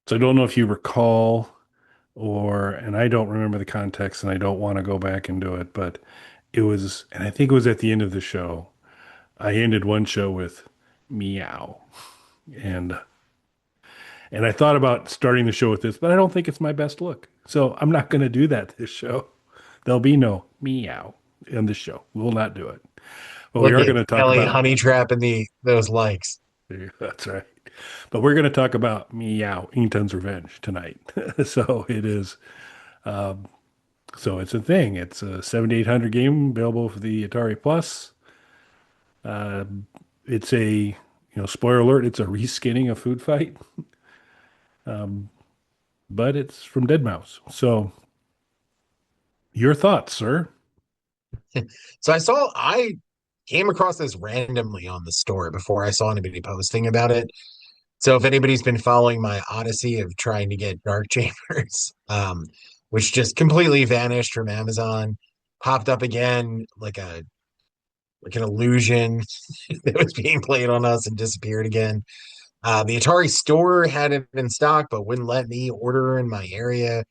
So I don't know if you recall and I don't remember the context and I don't want to go back and do it, but and I think it was at the end of the show. I ended one show with meow. And and I thought about starting the show with this, but I don't think it's my best look. So I'm not going to do that this show. There'll be no meow in the show. We will not do it. But we Look are at going to talk Kelly about honey trapping those likes. that's right. But we're going to talk about Meowington's Revenge tonight. So it is so it's a thing. It's a 7800 game available for the Atari Plus. Uh, it's spoiler alert, it's a reskinning of Food Fight, but it's from Dead Mouse. So your thoughts, sir? So I came across this randomly on the store before I saw anybody posting about it. So if anybody's been following my odyssey of trying to get Dark Chambers, which just completely vanished from Amazon, popped up again like an illusion that was being played on us and disappeared again. The Atari store had it in stock, but wouldn't let me order in my area.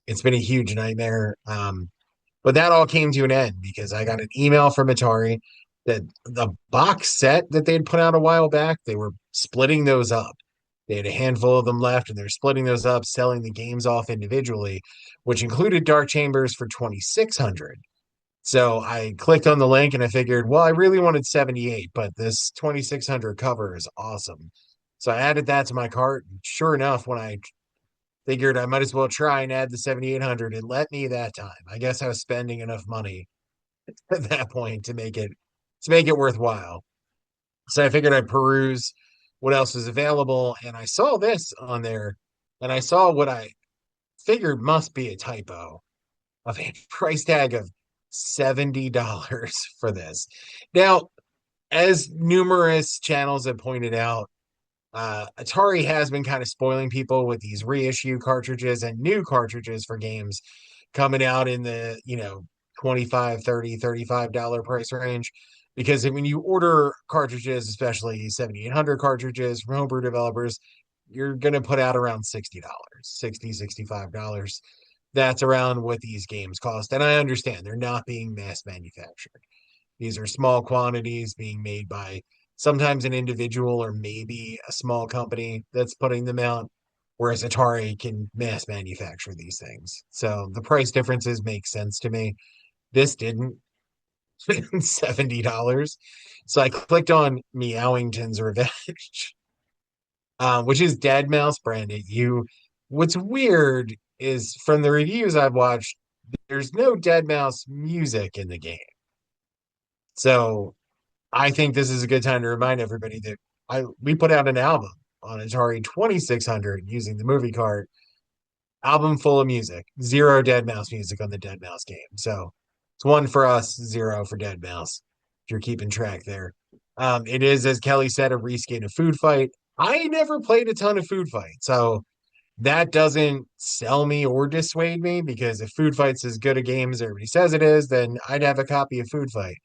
It's been a huge nightmare. But that all came to an end because I got an email from Atari that the box set that they'd put out a while back, they were splitting those up. They had a handful of them left and they're splitting those up, selling the games off individually, which included Dark Chambers for 2,600. So I clicked on the link and I figured, well, I really wanted 78, but this 2,600 cover is awesome. So I added that to my cart. Sure enough, when I figured I might as well try and add the 7,800, it let me that time. I guess I was spending enough money at that point to make it worthwhile. So I figured I'd peruse what else was available, and I saw this on there, and I saw what I figured must be a typo of a price tag of $70 for this. Now, as numerous channels have pointed out, Atari has been kind of spoiling people with these reissue cartridges and new cartridges for games coming out in the, 25, 30, $35 price range. Because when you order cartridges, especially 7,800 cartridges from homebrew developers, you're going to put out around $60, 60, $65. That's around what these games cost. And I understand they're not being mass manufactured. These are small quantities being made by sometimes an individual or maybe a small company that's putting them out, whereas Atari can mass manufacture these things. So the price differences make sense to me. This didn't. $70. So I clicked on Meowington's Revenge, which is Dead Mouse branded. What's weird is from the reviews I've watched, there's no Dead Mouse music in the game. So I think this is a good time to remind everybody that we put out an album on Atari 2600 using the movie card, album full of music, zero Dead Mouse music on the Dead Mouse game. So it's one for us, zero for Dead Mouse. If you're keeping track there, it is, as Kelly said, a reskin of Food Fight. I never played a ton of Food Fight, so that doesn't sell me or dissuade me because if Food Fight's as good a game as everybody says it is, then I'd have a copy of Food Fight,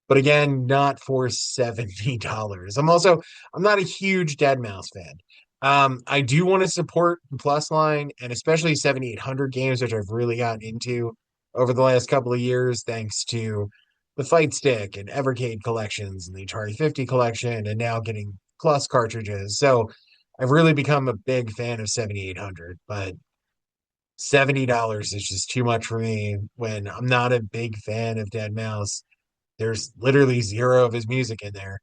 but again, not for $70. I'm not a huge Dead Mouse fan. I do want to support the Plus line and especially 7,800 games, which I've really gotten into over the last couple of years, thanks to the Fight Stick and Evercade collections and the Atari 50 collection, and now getting Plus cartridges. So I've really become a big fan of 7,800, but $70 is just too much for me when I'm not a big fan of Dead Mouse. There's literally zero of his music in there.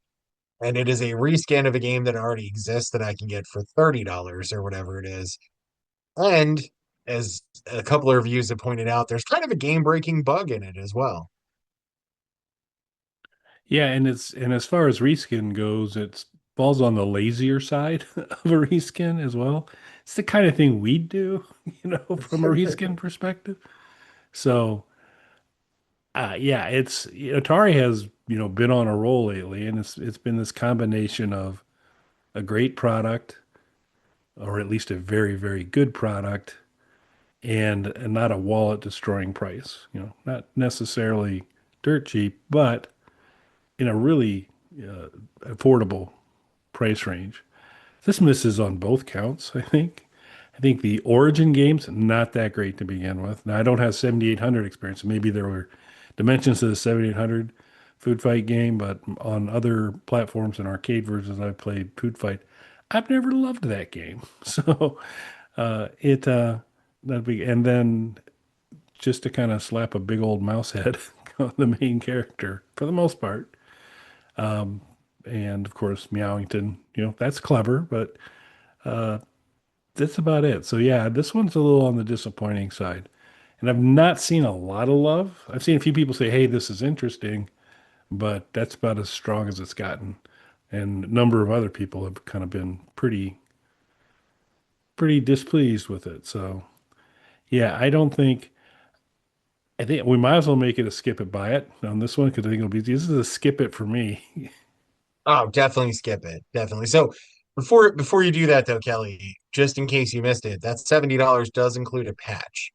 And it is a reskin of a game that already exists that I can get for $30 or whatever it is. And as a couple of reviews have pointed out, there's kind of a game breaking bug in it as well. Yeah, and as far as reskin goes, it falls on the lazier side of a reskin as well. It's the kind of thing we'd do, from a reskin perspective. So, yeah, it's Atari has, been on a roll lately, and it's been this combination of a great product, or at least a very, very good product, and not a wallet destroying price. Not necessarily dirt cheap, but in a really affordable price range. This misses on both counts, I think. I think the Origin games, not that great to begin with. Now, I don't have 7800 experience. Maybe there were dimensions to the 7800 Food Fight game, but on other platforms and arcade versions I've played Food Fight, I've never loved that game. So it that'd be, and then just to kind of slap a big old mouse head on the main character for the most part. And of course, Meowington, that's clever, but that's about it. So yeah, this one's a little on the disappointing side. And I've not seen a lot of love. I've seen a few people say, "Hey, this is interesting," but that's about as strong as it's gotten. And a number of other people have kind of been pretty displeased with it. So yeah, I think we might as well make it a skip it buy it on this one because I think it'll be this is a skip it for me. Oh, definitely skip it. Definitely. So before you do that though, Kelly, just in case you missed it, that $70 does include a patch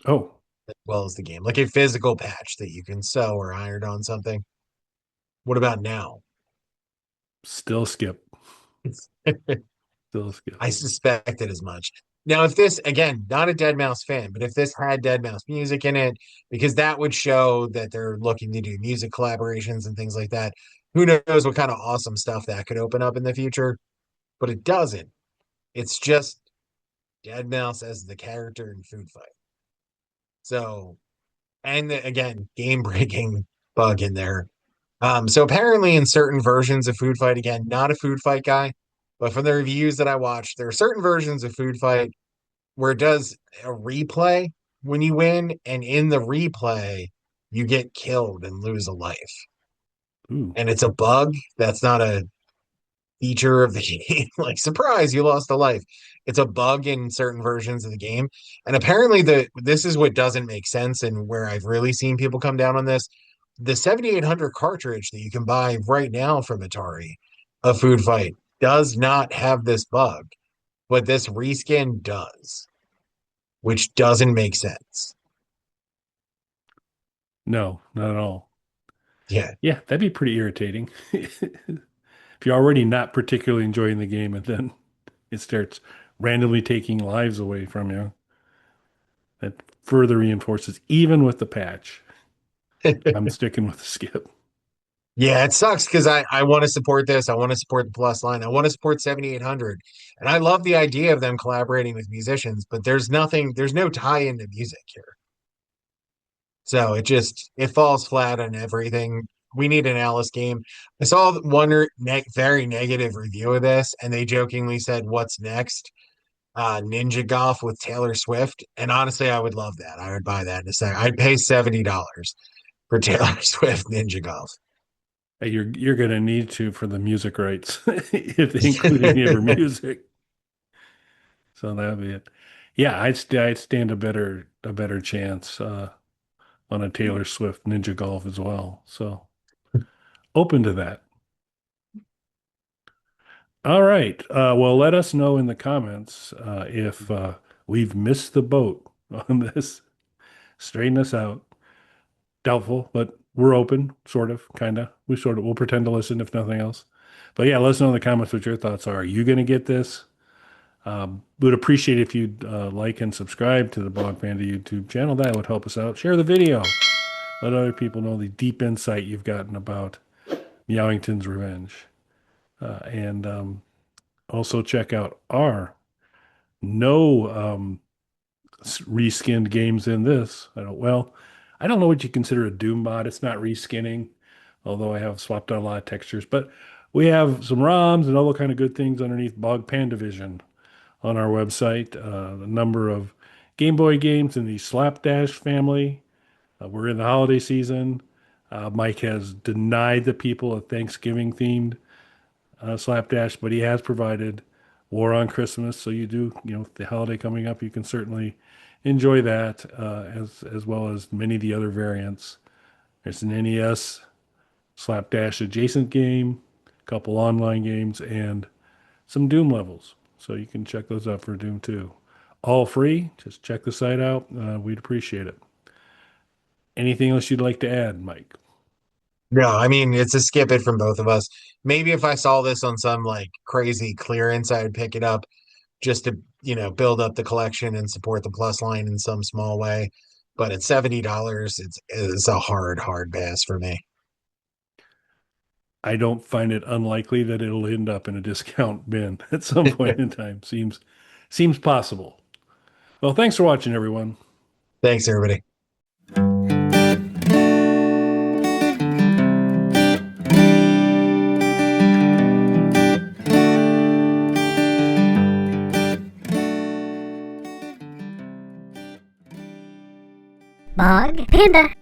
Oh, as well as the game, like a physical patch that you can sew or iron on something. What about now? still skip. Still skip. I suspected as much. Now, if this, again, not a Dead Mouse fan, but if this had Dead Mouse music in it, because that would show that they're looking to do music collaborations and things like that, who knows what kind of awesome stuff that could open up in the future, but it doesn't. It's just Dead Mouse as the character in Food Fight. So, and again, game breaking bug in there. So apparently in certain versions of Food Fight, again, not a Food Fight guy, but from the reviews that I watched, there are certain versions of Food Fight where it does a replay when you win, and in the replay, you get killed and lose a life. Ooh, And it's a bug. That's not a feature of the game. Like, surprise, you lost a life. It's a bug in certain versions of the game. And apparently this is what doesn't make sense and where I've really seen people come down on this. The 7800 cartridge that you can buy right now from Atari, a Food Fight, does not have this bug, but this reskin does, which doesn't make sense. no, not at all. Yeah. Yeah, that'd be pretty irritating. If you're already not particularly enjoying the game and then it starts randomly taking lives away from you, that further reinforces, even with the patch, I'm sticking with the skip. Yeah, it sucks because I want to support this. I want to support the Plus line. I want to support 7800. And I love the idea of them collaborating with musicians, but there's no tie into music here. So it falls flat on everything. We need an Alice game. I saw very negative review of this, and they jokingly said, "What's next? Ninja Golf with Taylor Swift." And honestly, I would love that. I would buy that in a second. I'd pay $70 for Taylor Swift Ninja Golf. Hey, you're gonna need to for the music rights if they include any of her music. So that'd be it. Yeah, I'd stand a better chance on a Taylor Swift Ninja Golf as well. So open to that. All right. Well, let us know in the comments if we've missed the boat on this. Straighten us out. Doubtful, but we're open, sort of, kind of. We'll pretend to listen if nothing else. But yeah, let us know in the comments what your thoughts are. Are you going to get this? Would appreciate if you'd like and subscribe to the Blog Panda YouTube channel. That would help us out. Share the video. Let other people know the deep insight you've gotten about Meowington's Revenge. And also check out our no reskinned games in this. I don't know what you consider a Doom mod. It's not reskinning, although I have swapped out a lot of textures. But we have some ROMs and all the kind of good things underneath Bog Panda Vision on our website. A number of Game Boy games in the Slapdash family. We're in the holiday season. Mike has denied the people a Thanksgiving themed Slapdash, but he has provided War on Christmas. So you do, the holiday coming up, you can certainly enjoy that as well as many of the other variants. There's an NES Slapdash adjacent game, a couple online games, and some Doom levels. So you can check those out for Doom 2. All free. Just check the site out. We'd appreciate it. Anything else you'd like to add, Mike? No, I mean it's a skip it from both of us. Maybe if I saw this on some like crazy clearance, I'd pick it up just to build up the collection and support the plus line in some small way. But at $70, it's a hard pass for me. I don't find it unlikely that it'll end up in a discount bin at some point in time. Seems possible. Well, thanks for watching, everyone. Thanks, everybody. Bog Panda.